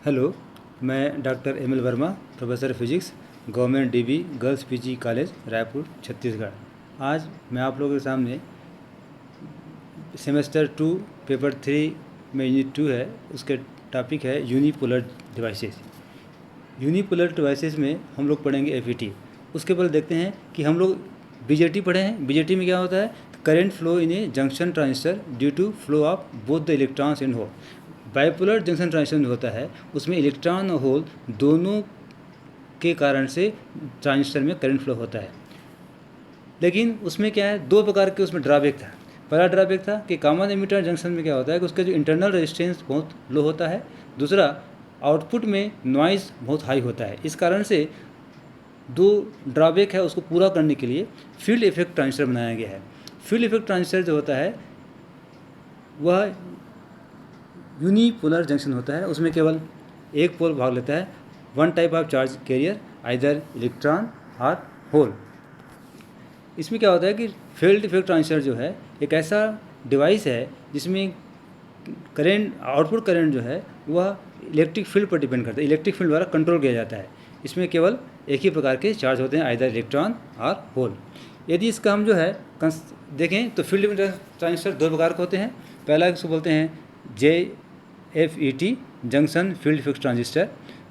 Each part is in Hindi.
हेलो, मैं doctor M L Verma, professor physics, government DB girls PG college Raipur Chhattisgarh. आज मैं आप लोगों के सामने सेमेस्टर 2 पेपर 3 में यूनिट 2 है, उसके टॉपिक है यूनिपोलर डिवाइसेस। यूनिपोलर डिवाइसेस में हम लोग पढ़ेंगे एफईटी। उसके बाद देखते हैं कि हम लोग बीजेटी पढ़े हैं। बीजेटी में क्या होता है? Current flow in a junction transistor due to flow of both the electrons and hole. Bipolar junction transistor होता है, उसमें इलेक्ट्रॉन और होल दोनों के कारण से ट्रांजिस्टर में करंट फ्लो होता है। लेकिन उसमें क्या है, दो प्रकार के उसमें ड्रॉबैक था। पहला ड्रॉबैक था कि कॉमन एमिटर जंक्शन में क्या होता है कि उसका जो इंटरनल रेजिस्टेंस बहुत लो होता है। दूसरा, आउटपुट में नॉइज़ बहुत हाई होता है। इस कारण से दो ड्रॉबैक है, उसको पूरा करने के लिए फील्ड इफेक्ट ट्रांजिस्टर बनाया गया है। फील्ड इफेक्ट ट्रांजिस्टर जो होता है वह यूनिपोलर जंक्शन होता है, उसमें केवल एक पोल भाग लेता है, one type of charge carrier, either electron और होल। इसमें क्या होता है कि फील्ड इफेक्ट ट्रांजिस्टर जो है एक ऐसा डिवाइस है जिसमें करंट, आउटपुट करंट जो है वह इलेक्ट्रिक फील्ड पर डिपेंड करता है, इलेक्ट्रिक फील्ड द्वारा कंट्रोल किया जाता है। इसमें केवल एक ही प्रकार के चार्ज होते हैं, आइदर इलेक्ट्रॉन और होल। यदि इसका हम जो है देखें तो फील्ड इफेक्ट ट्रांजिस्टर दो प्रकार के होते हैं। पहला इसको बोलते हैं JFET junction field effect transistor.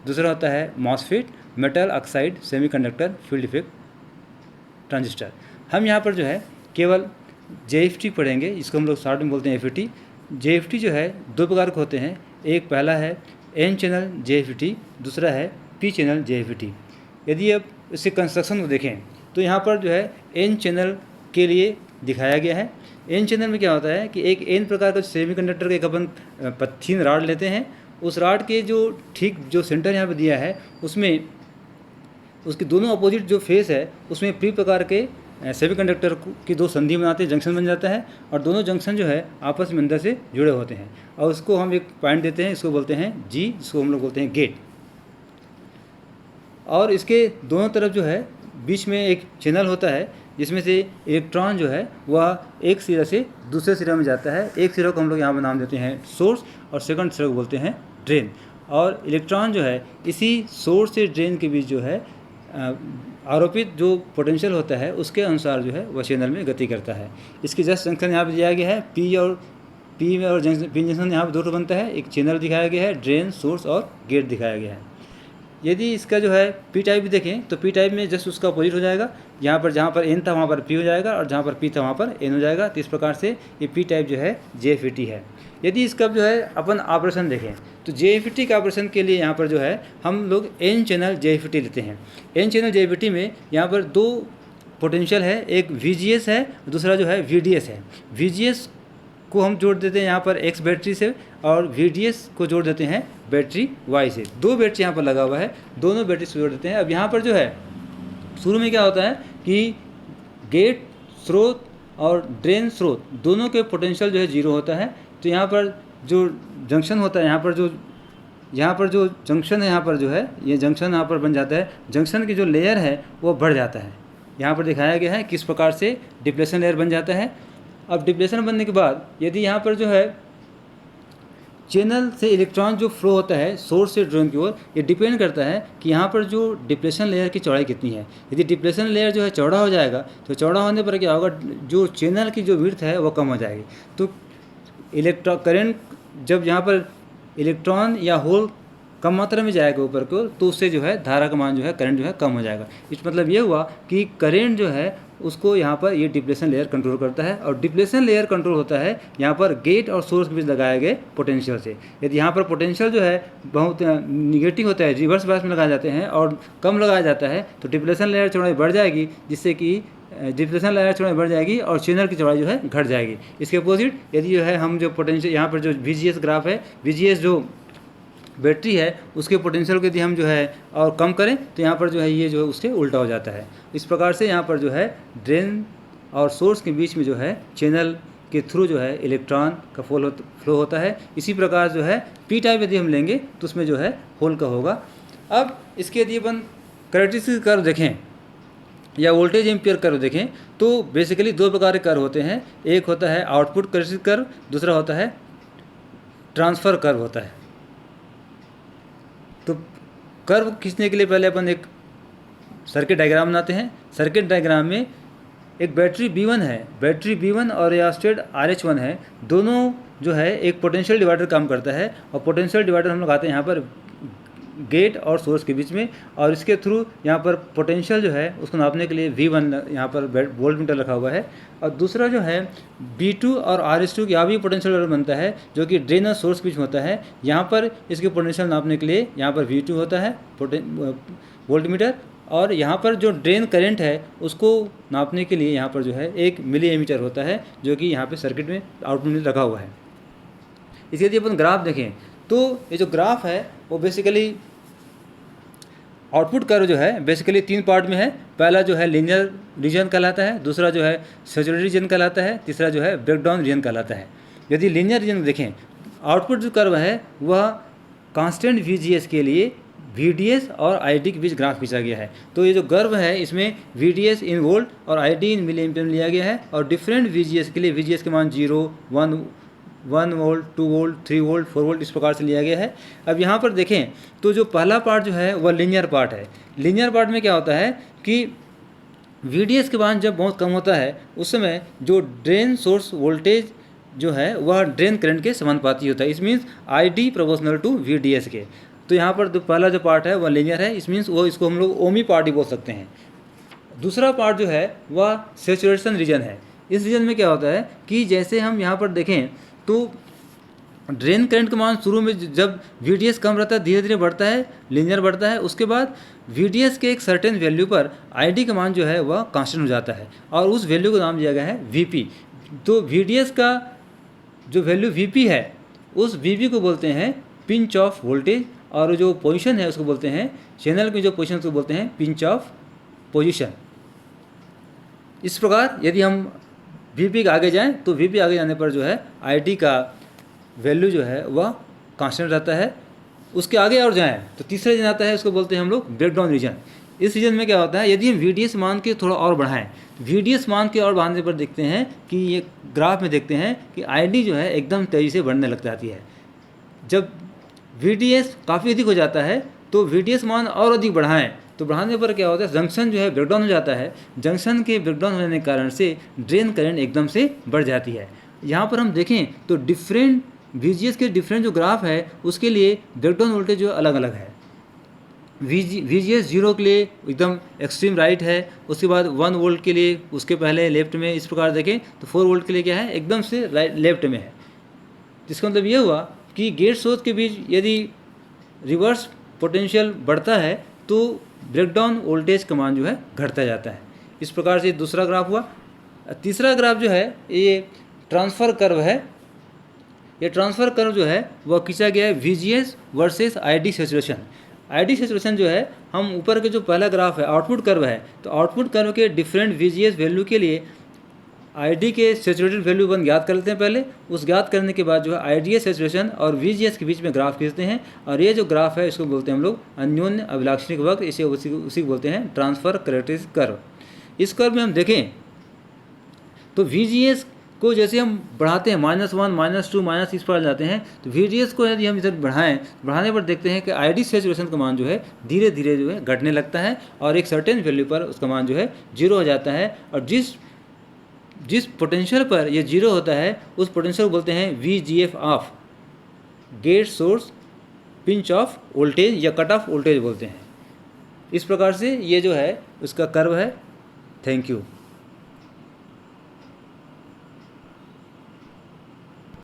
दूसरा होता है MOSFET metal oxide semiconductor field effect transistor. हम यहाँ पर जो है केवल JFET पढ़ेंगे, इसको हम लोग शॉर्ट में बोलते हैं FET। JFET जो है दो प्रकार के होते हैं, एक पहला है N चैनल JFET, दूसरा है P चैनल JFET। यदि आप इसके कंस्ट्रक्शन को देखें तो यहाँ पर जो है N चैनल के लिए दिखाया गया है। एन चैनल में क्या होता है कि एक एन प्रकार का सेमीकंडक्टर का एक अपन पत्थीन राड लेते हैं। उस राड के जो ठीक जो सेंटर यहाँ पे दिया है उसमें उसके दोनों अपोजिट जो फेस है उसमें प्री प्रकार के सेमीकंडक्टर की दो संधि बनाते हैं, जंक्शन बन जाता है और दोनों जंक्शन जो है आपस में अंदर से जुड़े होते हैं और उसको हम एक पॉइंट देते हैं, इसको बोलते हैं G, जिसको हम लोग बोलते हैं गेट। और इसके दोनों तरफ जो है बीच में एक चैनल होता है जिसमें से इलेक्ट्रॉन जो है वह एक सिरे से दूसरे सिरे में जाता है। एक सिरे को हम लोग यहाँ पर नाम देते हैं सोर्स और सेकंड सिरे को बोलते हैं ड्रेन। और इलेक्ट्रॉन जो है इसी सोर्स से ड्रेन के बीच जो है आरोपित जो पोटेंशियल होता है उसके अनुसार जो है वह चैनल में गति करता है। इसकी जस्ट जंक्शन यहाँ पर दिया गया है, पी और जंक्शन यहाँ पर दो बनता है, एक चैनल दिखाया गया है, ड्रेन, सोर्स और गेट दिखाया गया है। यदि इसका जो है पी टाइप भी देखें तो पी टाइप में जस्ट उसका अपोजिट हो जाएगा, यहाँ पर जहाँ पर एन था वहाँ पर पी हो जाएगा और जहाँ पर पी था वहाँ पर एन हो जाएगा। तो इस प्रकार से ये पी टाइप जो है JFET है। यदि इसका जो है अपन ऑपरेशन देखें तो JFET के ऑपरेशन के लिए यहाँ पर जो है हम लोग एन चैनल JFET लेते हैं। एन चैनल JFET में यहाँ पर दो पोटेंशियल है, एक VGS है, दूसरा जो है VDS है। VGS को हम जोड़ देते हैं यहाँ पर X बैटरी से और VDS को जोड़ देते हैं बैटरी Y से। दो बैटरी यहाँ पर लगा हुआ है, दोनों बैटरी से जोड़ देते हैं। अब यहाँ पर जो है शुरू में क्या होता है कि गेट स्रोत और ड्रेन स्रोत दोनों के पोटेंशियल जो है 0 होता है। तो यहाँ पर जो जंक्शन होता है, यहाँ पर जो जंक्शन है, यहाँ पर जो है ये जंक्शन यहाँ पर बन जाता है। जंक्शन की जो लेयर है वो बढ़ जाता है। यहाँ पर दिखाया गया है किस प्रकार से डिप्लेशन लेयर बन जाता है। अब डिप्लेशन बनने के बाद यदि यहाँ पर जो है चैनल से इलेक्ट्रॉन जो फ्लो होता है सोर्स से ड्रेन की ओर, ये डिपेंड करता है कि यहाँ पर जो डिप्लेशन लेयर की चौड़ाई कितनी है। यदि डिप्लेशन लेयर जो है चौड़ा हो जाएगा तो चौड़ा होने पर क्या होगा, जो चैनल की जो विड्थ है वो कम हो जाएगी। तो करंट जब यहाँ पर इलेक्ट्रॉन या होल कम मात्रा में जाएगा ऊपर को तो उससे जो है धारा का मान जो है करंट जो है कम हो जाएगा। इस मतलब ये हुआ कि करंट जो है उसको यहाँ पर ये डिप्लेशन लेयर कंट्रोल करता है और डिप्लेशन लेयर कंट्रोल होता है यहाँ पर गेट और सोर्स के बीच लगाए गए पोटेंशियल से। यदि यहाँ पर पोटेंशियल जो है बहुत निगेटिव होता है, रिवर्स बायस में लगाए जाते हैं और कम लगाया जाता है तो डिप्लेशन लेयर चौड़ाई बढ़ जाएगी, जिससे कि डिप्लेशन लेयर चौड़ाई बढ़ जाएगी और चैनल की चौड़ाई जो है घट जाएगी। इसके अपोजिट यदि जो है हम जो पोटेंशियल यहाँ पर जो VGS ग्राफ है, VGS जो बैटरी है उसके पोटेंशियल को यदि हम जो है और कम करें तो यहाँ पर जो है ये जो है उससे उल्टा हो जाता है। इस प्रकार से यहाँ पर जो है ड्रेन और सोर्स के बीच में जो है चैनल के थ्रू जो है इलेक्ट्रॉन का फ्लो होता है। इसी प्रकार जो है पी टाइप यदि हम लेंगे तो उसमें जो है होल का होगा। अब इसके यदि अपन कैरेक्टरिस्टिक कर्व देखें या वोल्टेज एम्पियर कर्व देखें तो बेसिकली दो प्रकार के कर्व होते हैं। एक होता है आउटपुट कैरेक्टरिस्टिक कर्व, दूसरा होता है ट्रांसफ़र कर्व होता है। तो कर्व खींचने के लिए पहले अपन एक सर्किट डायग्राम बनाते हैं। सर्किट डायग्राम में एक बैटरी B1 है, बैटरी B1 और रियोस्टेट RH1 है, दोनों जो है एक पोटेंशियल डिवाइडर काम करता है। और पोटेंशियल डिवाइडर हम लोग आते हैं यहाँ पर गेट और सोर्स के बीच में, और इसके थ्रू यहाँ पर पोटेंशियल जो है उसको नापने के लिए V1 यहाँ पर वोल्ट मीटर रखा हुआ है। और दूसरा जो है B2 और RH2 यहाँ भी पोटेंशियल डिवाइडर बनता है, जो कि ड्रेन और सोर्स के बीच में होता है। यहाँ पर इसके पोटेंशियल नापने के लिए यहाँ पर V2 होता है वोल्ट मीटर, और यहाँ पर जो ड्रेन करंट है उसको नापने के लिए यहाँ पर जो है एक मिली एमीटर होता है, जो कि यहाँ पे सर्किट में आउटपुट में रखा हुआ है। इसके यदि अपन ग्राफ देखें तो ये जो ग्राफ है वो बेसिकली आउटपुट कर्व जो है बेसिकली 3 पार्ट में है। पहला जो है लीनियर रीजन कहलाता है, दूसरा जो है सैचुरेटेड रीजन कहलाता है, तीसरा जो है ब्रेकडाउन रीजन कहलाता है। यदि लीनियर रीजन देखें, आउटपुट जो कर्व है वह कांस्टेंट VGS के लिए VDS और ID के बीच ग्राफ खींचा गया है। तो ये जो कर्व है इसमें VDS इन वोल्ट और ID इन मिली एम्पियर में लिया गया है, और डिफरेंट VGS के लिए VGS के मान 0, 1 वोल्ट, 2 वोल्ट, 3 वोल्ट, 4 वोल्ट इस प्रकार से लिया गया है। अब यहाँ पर देखें तो जो पहला पार्ट जो है वह लीनियर पार्ट है। लीनियर पार्ट में क्या होता है कि VDS के मान जब बहुत कम होता है उस समय जो ड्रेन सोर्स वोल्टेज जो है वह ड्रेन करंट के समानुपाती होता है। इस means ID proportional to VDS के। तो यहाँ पर जो पहला जो पार्ट है वह लीनियर है, इस मीन्स वो इसको हम लोग ओमी पार्ट ही बोल सकते हैं। दूसरा पार्ट जो है वह सैचुरेशन रीजन है। इस रीजन में क्या होता है कि जैसे हम यहाँ पर देखें तो ड्रेन करंट का मान शुरू में जब VDS कम रहता है धीरे धीरे बढ़ता है, लीनियर बढ़ता है, उसके बाद VDS के एक सर्टेन वैल्यू पर ID का मान जो है वह कांस्टेंट हो जाता है, और उस वैल्यू का नाम दिया गया है VP। तो VDS का जो वैल्यू VP है उस VP को बोलते हैं पिंच ऑफ वोल्टेज, और जो पोजीशन है उसको बोलते हैं चैनल की जो पोजीशन उसको बोलते हैं पिंच ऑफ पोजीशन। इस प्रकार यदि हम VP के आगे जाएं तो VP आगे जाने पर जो है ID का वैल्यू जो है वह कांस्टेंट रहता है। उसके आगे और जाएं तो तीसरा रीजन आता है, उसको बोलते हैं हम लोग ब्रेकडाउन रीजन। इस रीजन में क्या होता है, यदि हम VDS मान के थोड़ा और बढ़ाएं, VDS मान के और बढ़ाने पर देखते हैं कि ये ग्राफ में देखते हैं कि ID जो है एकदम तेज़ी से बढ़ने लग जाती है। जब VDS काफ़ी अधिक हो जाता है तो VDS मान और अधिक बढ़ाएं तो बढ़ाने पर क्या होता है, जंक्शन जो है ब्रेकडाउन हो जाता है। जंक्शन के ब्रेकडाउन होने के कारण से ड्रेन करंट एकदम से बढ़ जाती है। यहाँ पर हम देखें तो डिफरेंट VGS के डिफरेंट जो ग्राफ है उसके लिए ब्रेकडाउन वोल्टेज जो अलग अलग है। VGS 0 के लिए एकदम एक्सट्रीम राइट है, उसके बाद 1 वोल्ट के लिए उसके पहले लेफ्ट में, इस प्रकार देखें तो 4 वोल्ट के लिए क्या है एकदम से राइट लेफ्ट में है। जिसका मतलब ये हुआ कि गेट सोर्स के बीच यदि रिवर्स पोटेंशियल बढ़ता है तो ब्रेकडाउन वोल्टेज का मान जो है घटता जाता है। इस प्रकार से दूसरा ग्राफ हुआ। तीसरा ग्राफ जो है ये ट्रांसफ़र कर्व है। ये ट्रांसफ़र कर्व जो है वह खींचा गया है VGS versus ID saturation. ID saturation जो है, हम ऊपर के जो पहला ग्राफ है आउटपुट कर्व है, तो आउटपुट कर्व के डिफरेंट VGS वैल्यू के लिए ID के सैचुरेटेड वैल्यू वन ज्ञात कर लेते हैं पहले। उस ज्ञात करने के बाद जो है IDS सैचुरेशन और VGS के बीच में ग्राफ खींचते हैं, और ये जो ग्राफ है इसको बोलते हैं हम लोग अन्योन्य अभिलाक्षणिक वक्र, इसे उसी को बोलते हैं ट्रांसफ़र कैरेक्टरिस्टिक कर्व। इस कर्व में हम देखें तो VGS को जैसे हम बढ़ाते हैं -1, -2, माइनस इस पर जाते हैं, तो VGS को यदि हम इधर बढ़ाने पर देखते हैं कि ID सैचुरेशन का मान जो है धीरे धीरे जो है घटने लगता है, और एक सर्टेन वैल्यू पर उसका मान जो है 0 हो जाता है। और जिस पोटेंशियल पर ये 0 होता है उस पोटेंशियल को बोलते हैं VGF off, gate source pinch off voltage या कट ऑफ वोल्टेज बोलते हैं। इस प्रकार से ये जो है उसका कर्व है। Thank you.